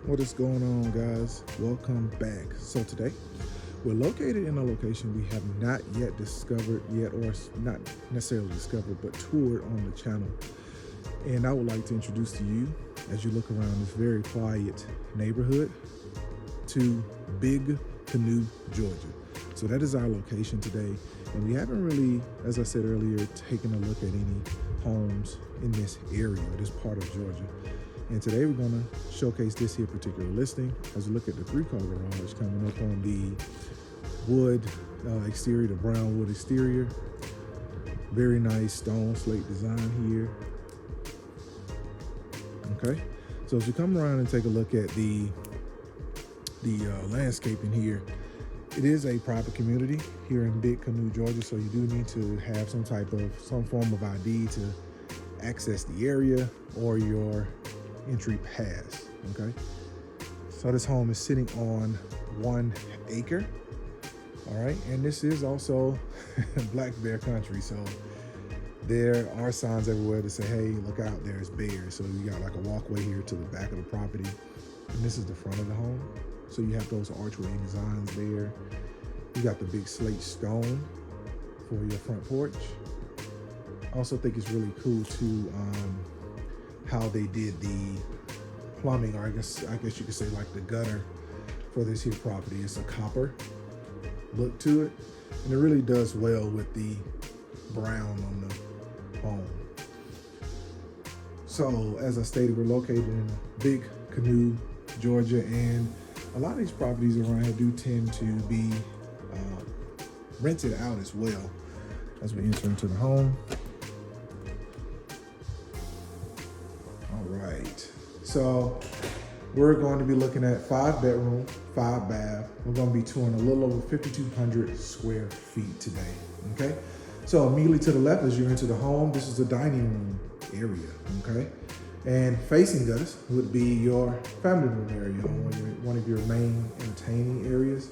What is going on, guys? Welcome back. So today we're located in a location we have not yet discovered yet, or not necessarily discovered, but toured on the channel. And I would like to introduce to you, as you look around this very quiet neighborhood, to Big Canoe, Georgia. So that is our location today. And we haven't really, as I said earlier, taken a look at any homes in this area, this part of Georgia. And today we're gonna showcase this here particular listing as we look at the 3-car garage coming up on the wood exterior, the brown wood exterior. Very nice stone slate design here. Okay, so as we come around and take a look at the landscaping here, it is a private community here in Big Canoe, Georgia, so you do need to have some form of ID to access the area or your entry pass. Okay, so this home is sitting on 1 acre. All right, and this is also black bear country, so there are signs everywhere to say, hey, look out, there's bears. So you got like a walkway here to the back of the property, and this is the front of the home. So you have those archway designs there. You got the big slate stone for your front porch. I also think it's really cool too, how they did the plumbing, or I guess you could say like the gutter for this here property. It's a copper look to it, and it really does well with the brown on the home. So as I stated, we're located in Big Canoe, Georgia, and a lot of these properties around here do tend to be rented out as well. As we enter into the home. All right, so we're going to be looking at 5 bedroom, 5 bath. We're going to be touring a little over 5,200 square feet today. Okay, so immediately to the left as you enter the home, this is the dining room area. Okay, and facing us would be your family room area, one of your main entertaining areas.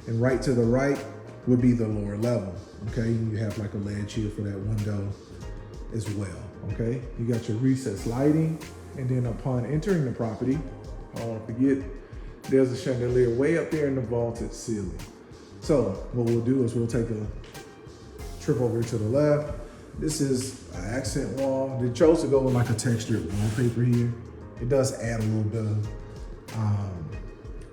And right to the right would be the lower level. Okay, you have like a ledge here for that window as well. Okay, you got your recessed lighting, and then upon entering the property, I don't want to forget, there's a chandelier way up there in the vaulted ceiling. So what we'll do is we'll take a trip over to the left. This is an accent wall. They chose to go with like a textured wallpaper here. It does add a little bit of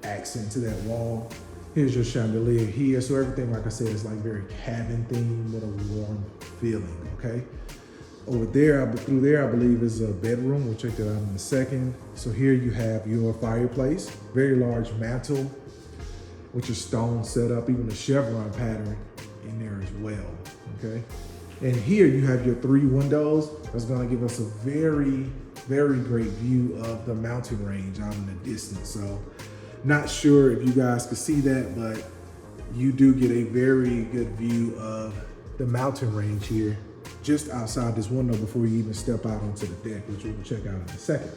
accent to that wall. Here's your chandelier here. So everything, like I said, is like very cabin themed with a warm feeling, okay? Over there, through there, I believe is a bedroom. We'll check that out in a second. So here you have your fireplace, very large mantle with your stone set up, even a chevron pattern in there as well, okay? And here you have your 3 windows. That's gonna give us a very, very great view of the mountain range out in the distance. So not sure if you guys could see that, but you do get a very good view of the mountain range here just outside this window before you even step out onto the deck, which we'll check out in a second.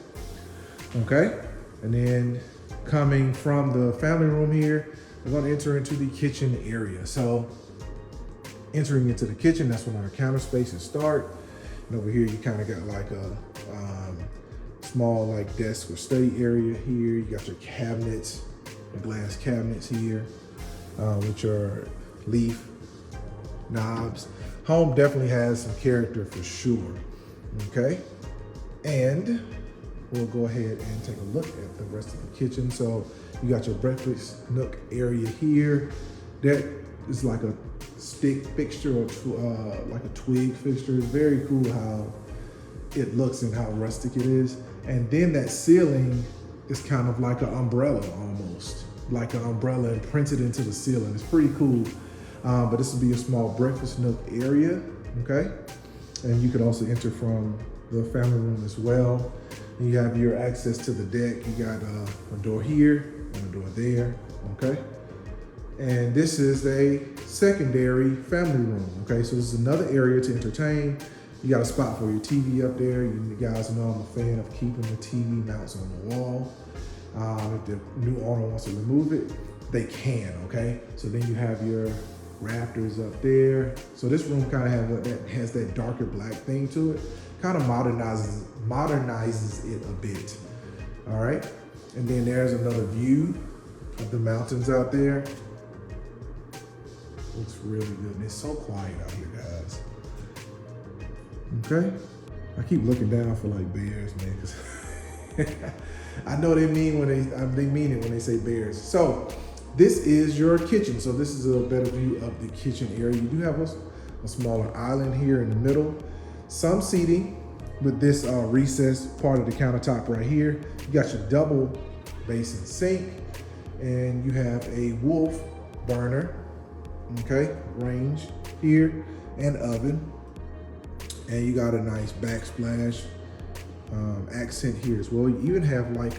Okay, and then coming from the family room here, we're gonna enter into the kitchen area. So entering into the kitchen, that's when our counter spaces start. And over here, you kind of got like a small like desk or study area here. You got your cabinets, the glass cabinets here, with your leaf knobs. Home definitely has some character for sure, okay? And we'll go ahead and take a look at the rest of the kitchen. So you got your breakfast nook area here. That is like a stick fixture or like a twig fixture. It's very cool how it looks and how rustic it is. And then that ceiling is kind of like an umbrella almost, like an umbrella imprinted into the ceiling. It's pretty cool. But this will be a small breakfast nook area, okay? And you could also enter from the family room as well. And you have your access to the deck. You got a door here and a door there, okay? And this is a secondary family room, okay? So this is another area to entertain. You got a spot for your TV up there. You guys know I'm a fan of keeping the TV mounts on the wall. If the new owner wants to remove it, they can, okay? So then you have your rafters up there. So this room kind of has that darker black thing to it. Kind of modernizes it a bit. All right. And then there's another view of the mountains out there. Looks really good. And it's so quiet out here, guys. Okay? I keep looking down for like bears, man, because I know they mean it when they say bears. So this is your kitchen. So this is a better view of the kitchen area. You do have a smaller island here in the middle. Some seating with this recessed part of the countertop right here. You got your double basin sink, and you have a Wolf burner, okay, range here, and oven. And you got a nice backsplash accent here as well. You even have like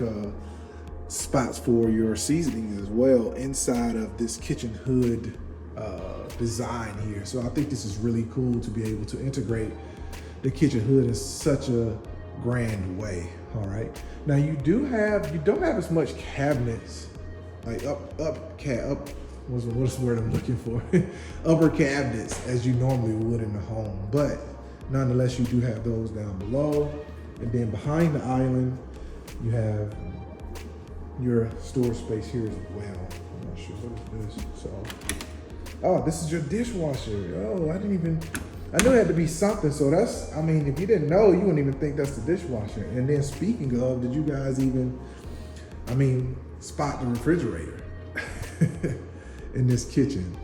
spots for your seasonings as well inside of this kitchen hood design here. So I think this is really cool to be able to integrate the kitchen hood in such a grand way. All right. Now you don't have as much cabinets, like what's the word I'm looking for? Upper cabinets as you normally would in the home, but nonetheless, you do have those down below. And then behind the island, you have your storage space here as well. I'm not sure what is this. So, oh, this is your dishwasher. Oh, I knew it had to be something. So that's, I mean, if you didn't know, you wouldn't even think that's the dishwasher. And then speaking of, did you guys even, spot the refrigerator in this kitchen?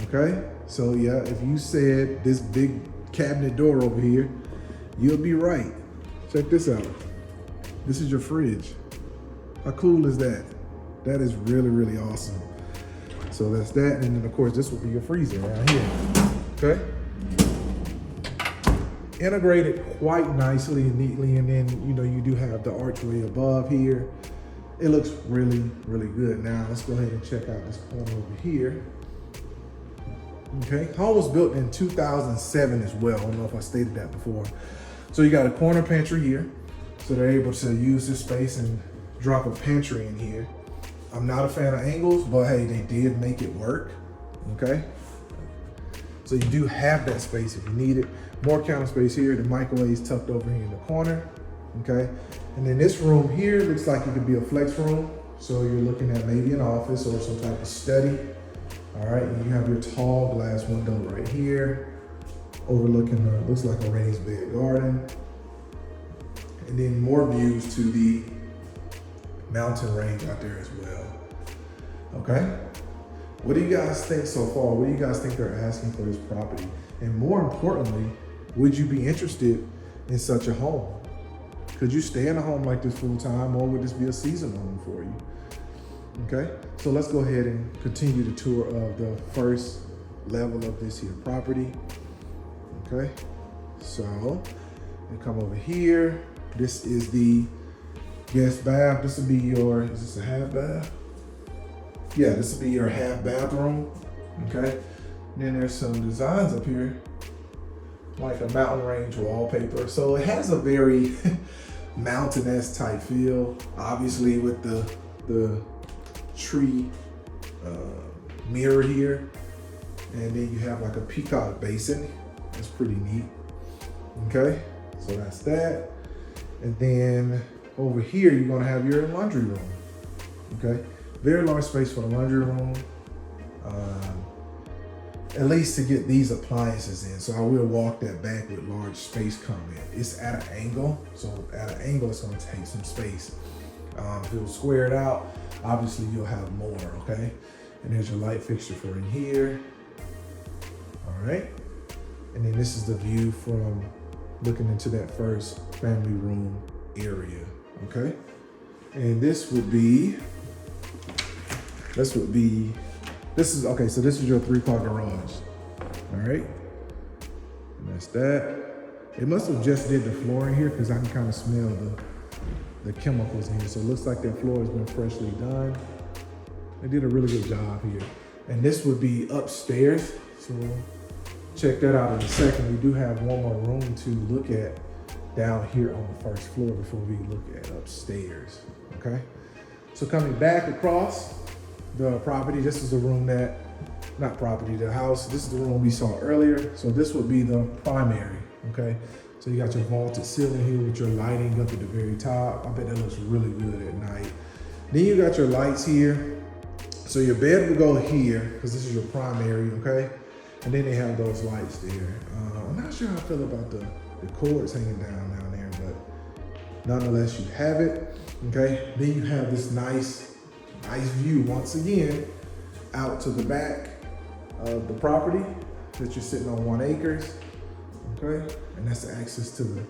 Okay. So yeah, if you said this big cabinet door over here, you'll be right. Check this out. This is your fridge. How cool is that? That is really, really awesome. So that's that. And then of course, this will be your freezer right here. Okay. Integrated quite nicely and neatly. And then, you do have the archway above here. It looks really, really good. Now let's go ahead and check out this corner over here. Okay, home was built in 2007 as well. I don't know if I stated that before. So you got a corner pantry here. So they're able to use this space and drop a pantry in here. I'm not a fan of angles, but hey, they did make it work, okay? So you do have that space if you need it. More counter space here. The microwave's tucked over here in the corner, okay? And then this room here looks like it could be a flex room. So you're looking at maybe an office or some type of study. All right, and you have your tall glass window right here, overlooking looks like a raised bed garden. And then more views to the mountain range out there as well. Okay, what do you guys think so far? What do you guys think they're asking for this property? And more importantly, would you be interested in such a home? Could you stay in a home like this full time, or would this be a seasonal home for you? Okay, so let's go ahead and continue the tour of the first level of this here property. Okay, so you come over here. This is the guest bath. This will be your, is this a half bath? Yeah, this will be your half bathroom. Okay, and then there's some designs up here, like a mountain range wallpaper. So it has a very mountainous type feel, obviously with the tree mirror here, and then you have like a peacock basin. That's pretty neat. Okay, so that's that. And then over here you're gonna have your laundry room. Okay, very large space for the laundry room, at least to get these appliances in. So I will walk that back with large space comment. It's at an angle, so at an angle it's gonna take some space. If it was squared out, obviously you'll have more, okay? And there's your light fixture for in here. All right. And then this is the view from looking into that first family room area, okay? And this is your 3-car garage, all right? And that's that. It must have just did the floor in here because I can kind of smell the chemicals in here. So it looks like that floor has been freshly done. They did a really good job here. And this would be upstairs. So check that out in a second. We do have one more room to look at down here on the first floor before we look at upstairs, okay? So coming back across the property, this is the room the house. This is the room we saw earlier. So this would be the primary, okay? So you got your vaulted ceiling here with your lighting up at the very top. I bet that looks really good at night. Then you got your lights here. So your bed will go here because this is your primary, okay? And then they have those lights there. I'm not sure how I feel about the cords hanging down there, but nonetheless, you have it, okay? Then you have this nice view, once again, out to the back of the property that you're sitting on 1 acre, okay? And that's the access to the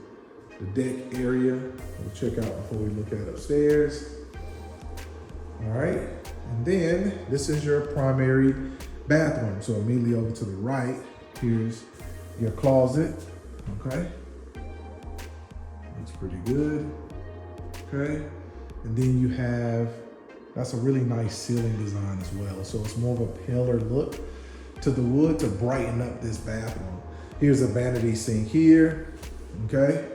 deck area. We'll check out before we look at upstairs. All right, and then this is your primary bathroom. So immediately over to the right, here's your closet, okay? Looks pretty good, okay? And then you have, that's a really nice ceiling design as well. So it's more of a paler look to the wood to brighten up this bathroom. Here's a vanity sink here, okay?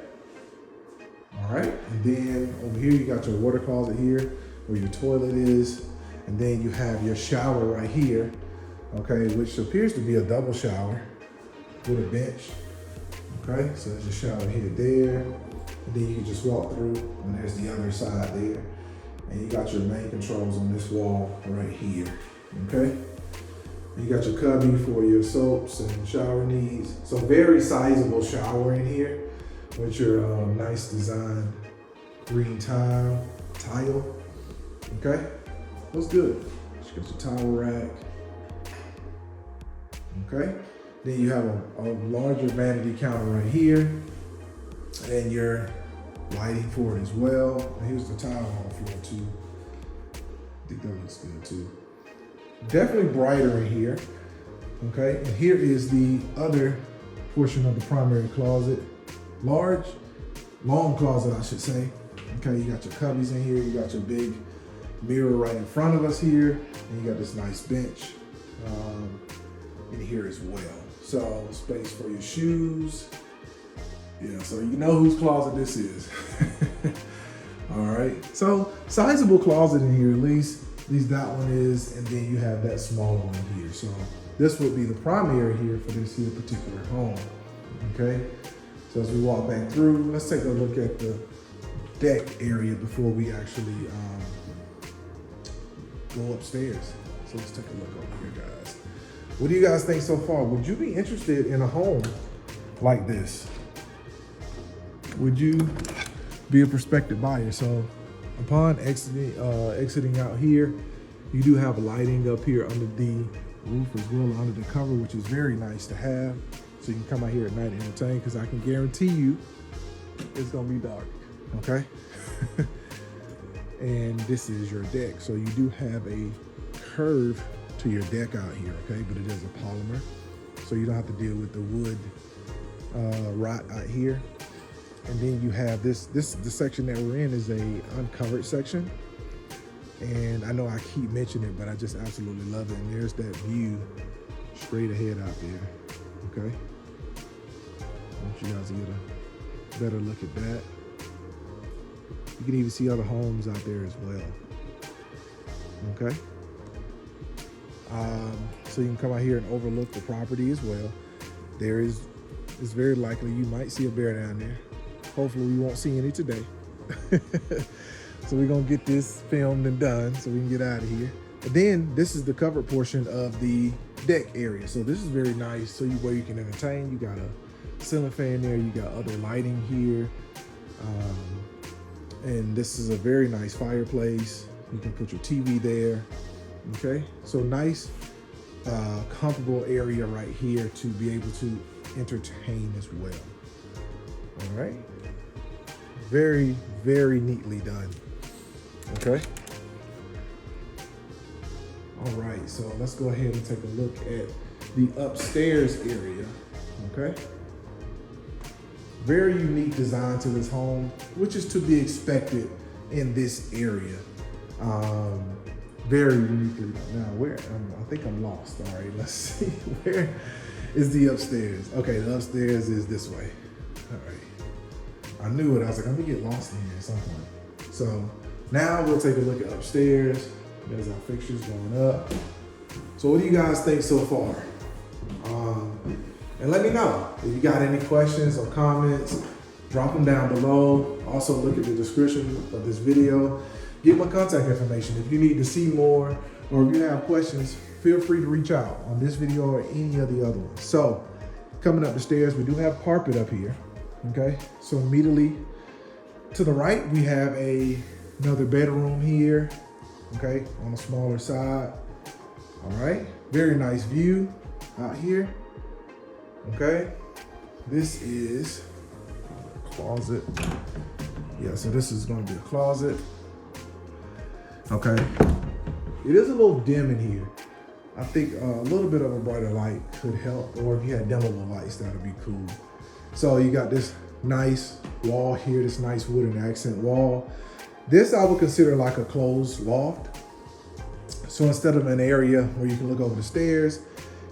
All right, and then over here you got your water closet here where your toilet is, and then you have your shower right here, okay, which appears to be a double shower with a bench, okay? So there's your shower here, there, and then you can just walk through, and there's the other side there, and you got your main controls on this wall right here, okay? You got your cubby for your soaps and shower needs. So very sizable shower in here with your nice design green tile, okay? Looks good. You got your towel rack, okay? Then you have a larger vanity counter right here and your lighting for it as well. And here's the tile on the floor too. I think that looks good too. Definitely brighter in here, okay? And here is the other portion of the primary closet. Long closet, I should say. Okay, you got your cubbies in here, you got your big mirror right in front of us here, and you got this nice bench in here as well. So space for your shoes. Yeah, so you know whose closet this is. All right, so sizable closet in here, at least that one is, and then you have that smaller one here. So this would be the primary here for this here particular home, okay? So as we walk back through, let's take a look at the deck area before we actually go upstairs. So let's take a look over here, guys. What do you guys think so far? Would you be interested in a home like this? Would you be a prospective buyer? So upon exiting out here, you do have lighting up here under the roof as well, under the cover, which is very nice to have. So you can come out here at night and entertain, because I can guarantee you it's gonna be dark, okay? And this is your deck. So you do have a curve to your deck out here, okay? But it is a polymer, so you don't have to deal with the wood rot out here. And then you have the section that we're in is a uncovered section. And I know I keep mentioning it, but I just absolutely love it. And there's that view straight ahead out there, okay? I want you guys to get a better look at that. You can even see other homes out there as well, okay? So you can come out here and overlook the property as well. It's very likely you might see a bear down there. Hopefully we won't see any today. So we're gonna get this filmed and done so we can get out of here. And then this is the covered portion of the deck area. So this is very nice, so where you can entertain. You got a ceiling fan there, you got other lighting here. And this is a very nice fireplace. You can put your TV there, okay? So nice, comfortable area right here to be able to entertain as well, all right? Very, very neatly done, okay? All right, so let's go ahead and take a look at the upstairs area, okay? Very unique design to this home, which is to be expected in this area. Very uniquely done. Now, I think I'm lost. All right, let's see. Where is the upstairs? Okay, the upstairs is this way. All right. I knew it. I was like, I'm gonna get lost in here at some point. So now we'll take a look at upstairs. There's our fixtures going up. So what do you guys think so far? And let me know if you got any questions or comments. drop them down below. Also look at the description of this video. Get my contact information. If you need to see more or if you have questions, feel free to reach out on this video or any of the other ones. So coming up the stairs, we do have carpet up here, okay? So immediately to the right, we have another bedroom here, okay, on the smaller side. All right, very nice view out here, okay? This is a closet. Yeah, so this is gonna be a closet. Okay, it is a little dim in here. I think a little bit of a brighter light could help, or if you had dimmable lights, that would be cool. So you got this nice wall here, this nice wooden accent wall. This I would consider like a closed loft. So instead of an area where you can look over the stairs,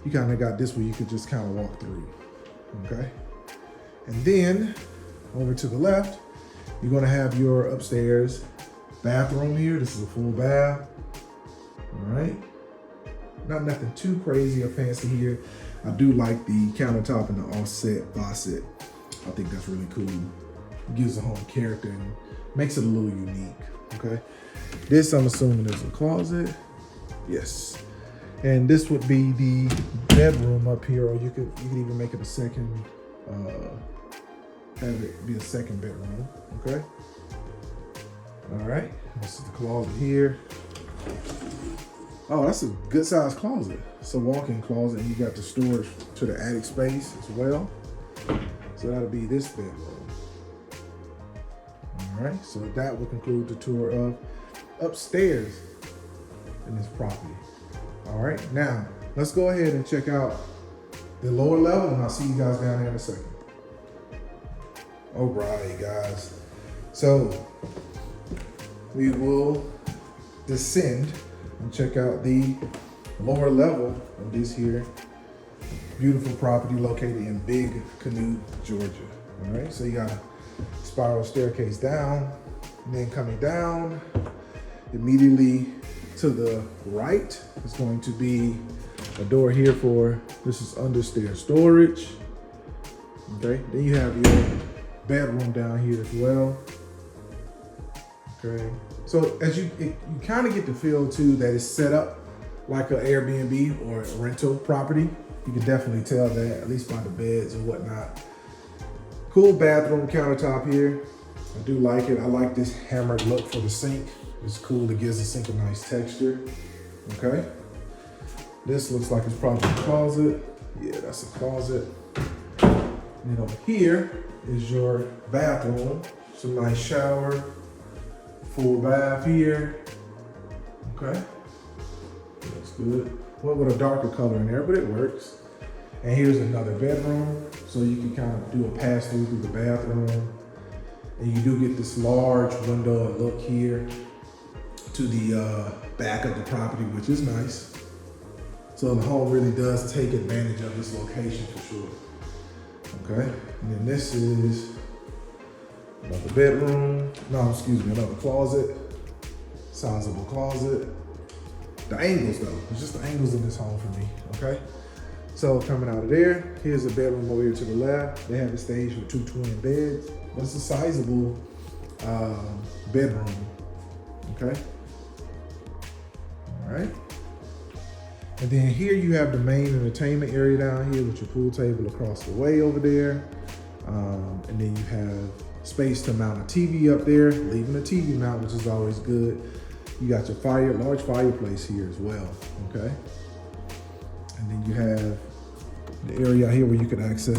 you kind of got this where you could just kind of walk through, okay? And then over to the left, you're gonna have your upstairs bathroom here. This is a full bath, all right? Not nothing too crazy or fancy here. I do like the countertop and the offset faucet. I think that's really cool. It gives the home character and makes it a little unique, okay? This, I'm assuming, is a closet. Yes. And this would be the bedroom up here, or you could even make it a second, have it be a second bedroom, okay? All right, this is the closet here. Oh, that's a good sized closet. It's a walk-in closet, and you got the storage to the attic space as well. So that'll be this bedroom. All right, so that will conclude the tour of upstairs in this property. All right, now let's go ahead and check out the lower level, and I'll see you guys down there in a second. All right, guys. So we will descend and check out the lower level of this here beautiful property located in Big Canoe, Georgia. All right, so you got a spiral staircase down, and then coming down immediately to the right is going to be a door here for, this is understair storage. Okay, then you have your bedroom down here as well. Okay, so as you kind of get the feel too that it's set up like an Airbnb or a rental property. You can definitely tell that, at least by the beds and whatnot. Cool bathroom countertop here. I do like it. I like this hammered look for the sink. It's cool. It gives the sink a nice texture. Okay. This looks like it's probably a closet. Yeah, that's a closet. And then over here is your bathroom. Some nice shower. Full bath here. Okay. Looks good. Went with a darker color in there, but it works. And here's another bedroom. So you can kind of do a pass through the bathroom. And you do get this large window and look here to the back of the property, which is nice. So the home really does take advantage of this location for sure. Okay, and then this is another bedroom. No, excuse me, another closet. Sizable closet. The angles though, it's just the angles in this home for me, okay? So coming out of there, here's a bedroom over here to the left. They have it staged with 2 twin beds, but it's a sizable bedroom, okay? All right. And then here you have the main entertainment area down here with your pool table across the way over there. And then you have space to mount a TV up there, leaving a TV mount, which is always good. You got your large fireplace here as well, okay? And then you have the area out here where you can access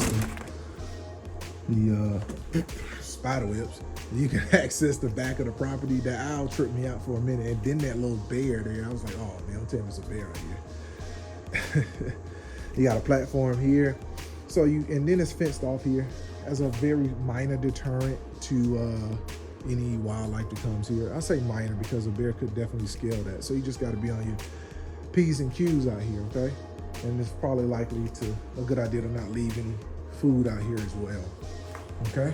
the spider webs. You can access the back of the property. That owl tripped me out for a minute, and then that little bear there, I was like, oh man, don't tell me it's a bear out here. You got a platform here. So and then it's fenced off here as a very minor deterrent to any wildlife that comes here. I say minor because a bear could definitely scale that. So you just got to be on your P's and Q's out here, okay? And it's probably likely a good idea to not leave any food out here as well, okay?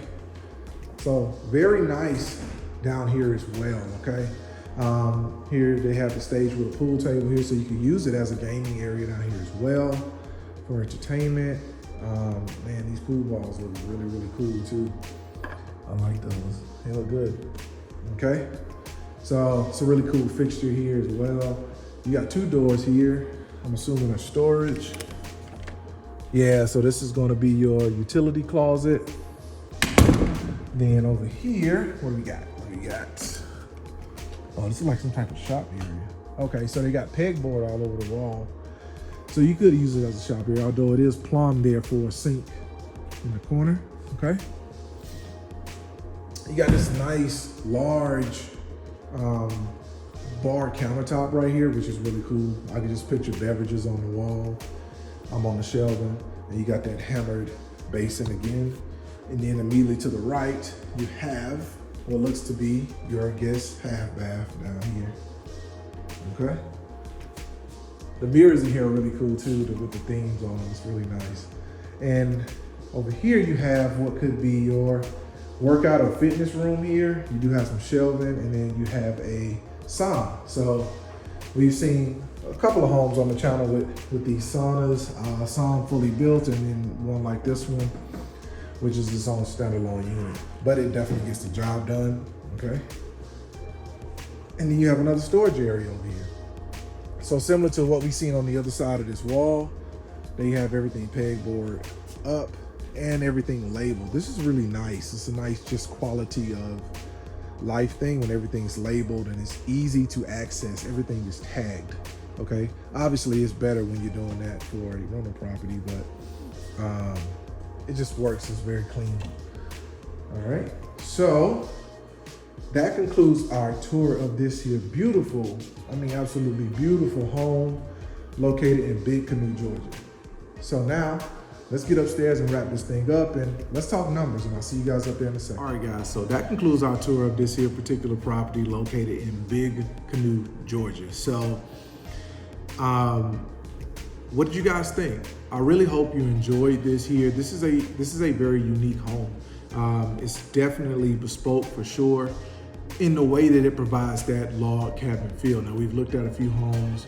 So very nice down here as well, okay? Here they have the stage with a pool table here, so you can use it as a gaming area down here as well for entertainment. Man, these pool balls look really, really cool too. I like those. They look good. Okay. So it's a really cool fixture here as well. You got 2 doors here. I'm assuming a storage. Yeah, so this is going to be your utility closet. Then over here, what do we got? Oh, this is like some type of shop area. Okay, so they got pegboard all over the wall. So you could use it as a shop area, although it is plumbed there for a sink in the corner, okay? You got this nice, large bar countertop right here, which is really cool. I can just picture beverages on the wall. I'm on the shelving, and you got that hammered basin again. And then immediately to the right, you have what looks to be your guest half bath down here, okay? The mirrors in here are really cool too, with the themes on them. It's really nice. And over here you have what could be your workout or fitness room here. You do have some shelving, and then you have a sauna. So we've seen a couple of homes on the channel with these saunas, some fully built, and then one like this one, which is its own standalone unit. But it definitely gets the job done, okay? And then you have another storage area over here. So similar to what we've seen on the other side of this wall, they have everything pegboard up and everything labeled. This is really nice. It's a nice just quality of life thing when everything's labeled and it's easy to access. Everything is tagged, okay? Obviously it's better when you're doing that for a rental property, but it just works. It's very clean. All right, so that concludes our tour of this here beautiful, I mean absolutely beautiful home located in Big Canoe, Georgia. So now let's get upstairs and wrap this thing up, and let's talk numbers, and I'll see you guys up there in a second. All right guys, so that concludes our tour of this here particular property located in Big Canoe, Georgia. So what did you guys think? I really hope you enjoyed this here. This is a very unique home. It's definitely bespoke for sure in the way that it provides that log cabin feel. Now we've looked at a few homes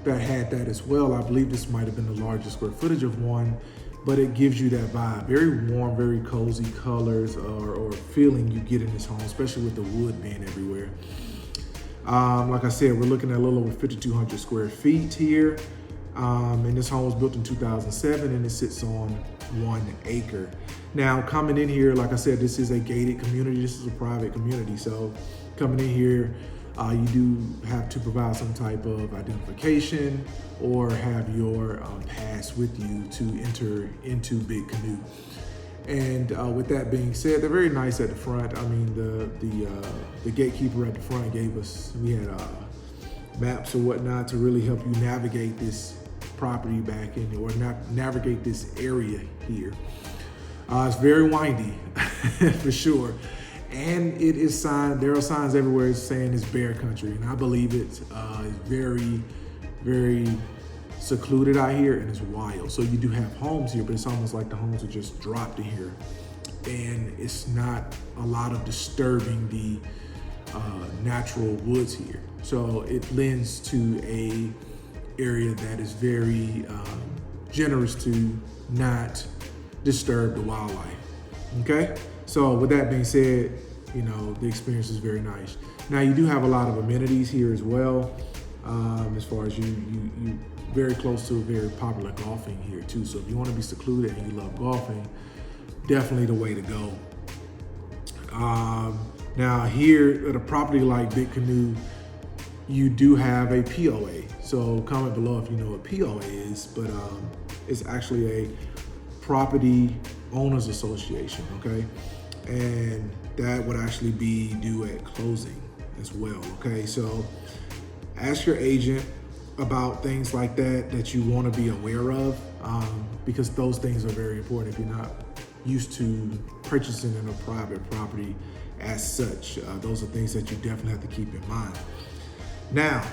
that had that as well. I believe this might have been the largest square footage of one, but it gives you that vibe. Very warm, very cozy colors or feeling you get in this home, especially with the wood being everywhere. Like I said, we're looking at a little over 5,200 square feet here. And this home was built in 2007 and it sits on 1 acre. Now coming in here, like I said, this is a gated community. This is a private community. So coming in here, you do have to provide some type of identification or have your pass with you to enter into Big Canoe. And with that being said, they're very nice at the front. I mean, the gatekeeper at the front gave us, we had maps or whatnot to really help you navigate this property back in, or navigate this area here. It's very windy for sure. And it is signed, there are signs everywhere saying it's bear country, and I believe it. It's very, very secluded out here, and it's wild. So you do have homes here, but it's almost like the homes are just dropped in here. And it's not a lot of disturbing the natural woods here. So it lends to a area that is very generous to not disturb the wildlife, okay? So with that being said, you know, the experience is very nice. Now you do have a lot of amenities here as well. As far as you very close to a very popular golfing here too. So if you want to be secluded and you love golfing, definitely the way to go. Now here at a property like Big Canoe, you do have a POA. So comment below if you know what POA is, but it's actually a property owners association, okay? And that would actually be due at closing as well, okay? So ask your agent about things like that you want to be aware of, because those things are very important if you're not used to purchasing in a private property as such. Those are things that you definitely have to keep in mind. Now,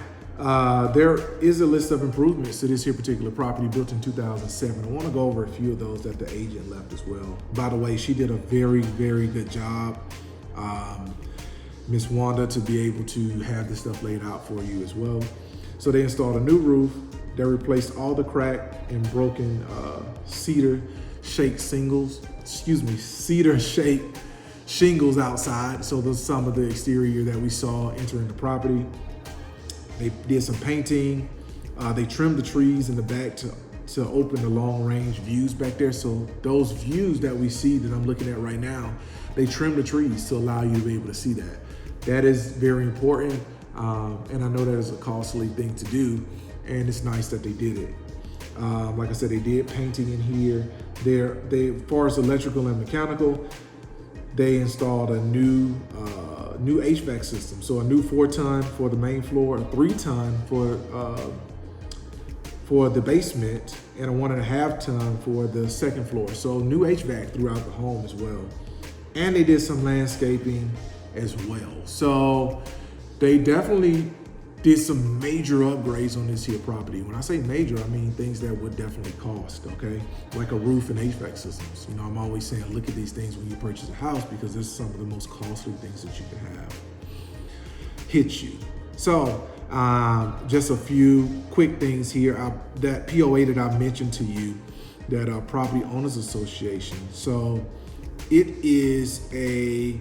there is a list of improvements to this here particular property built in 2007. I want to go over a few of those that the agent left as well. By the way, she did a very, very good job, Miss Wanda, to be able to have this stuff laid out for you as well. So they installed a new roof. They replaced all the cracked and broken cedar shake shingles outside. So those are some of the exterior that we saw entering the property. They did some painting. They trimmed the trees in the back to open the long range views back there. So those views that we see that I'm looking at right now, they trimmed the trees to allow you to be able to see that. That is very important. And I know that is a costly thing to do, and it's nice that they did it. Like I said, they did painting in here. As far as electrical and mechanical, they installed a new HVAC system. So a new 4-ton for the main floor, a 3-ton for the basement, and a 1.5-ton for the second floor. So new HVAC throughout the home as well. And they did some landscaping as well. So they definitely did some major upgrades on this here property. When I say major, I mean things that would definitely cost, okay? Like a roof and HVAC systems. You know, I'm always saying, look at these things when you purchase a house, because this is some of the most costly things that you can have hit you. So just a few quick things here. That POA that I mentioned to you, that Property Owners Association. So it is a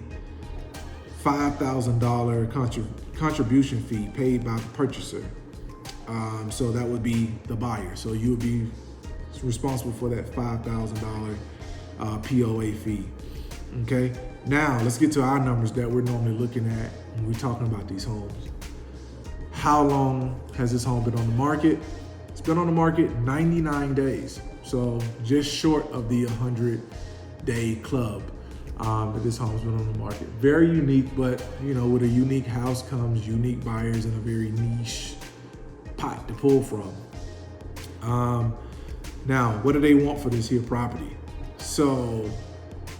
$5,000 contribution fee paid by the purchaser. So that would be the buyer. So you would be responsible for that $5,000 POA fee. Okay. Now let's get to our numbers that we're normally looking at when we're talking about these homes. How long has this home been on the market? It's been on the market 99 days. So just short of the 100-day club. That this home's been on the market. Very unique, but you know, with a unique house comes unique buyers and a very niche pot to pull from. Now, what do they want for this here property? So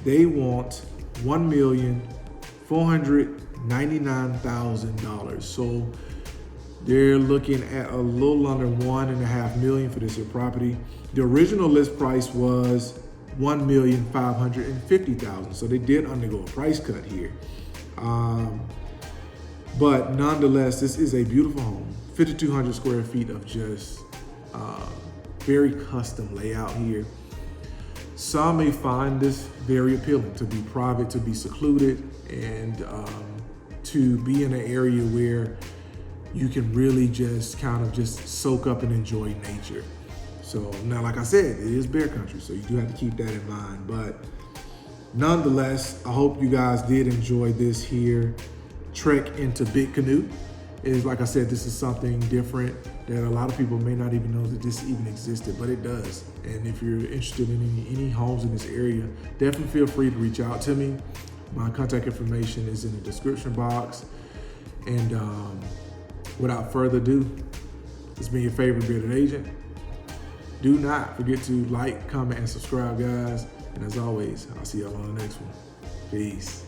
they want $1,499,000. So they're looking at a little under $1.5 million for this here property. The original list price was $1,550,000. So they did undergo a price cut here. But nonetheless, this is a beautiful home. 5,200 square feet of just very custom layout here. Some may find this very appealing, to be private, to be secluded, and to be in an area where you can really just kind of just soak up and enjoy nature. So now, like I said, it is bear country, so you do have to keep that in mind. But nonetheless, I hope you guys did enjoy this here trek into Big Canoe. Is, like I said, this is something different that a lot of people may not even know that this even existed, but it does. And if you're interested in any homes in this area, definitely feel free to reach out to me. My contact information is in the description box. And without further ado, it's been your favorite bearded agent. Do not forget to like, comment, and subscribe, guys. And as always, I'll see y'all on the next one. Peace.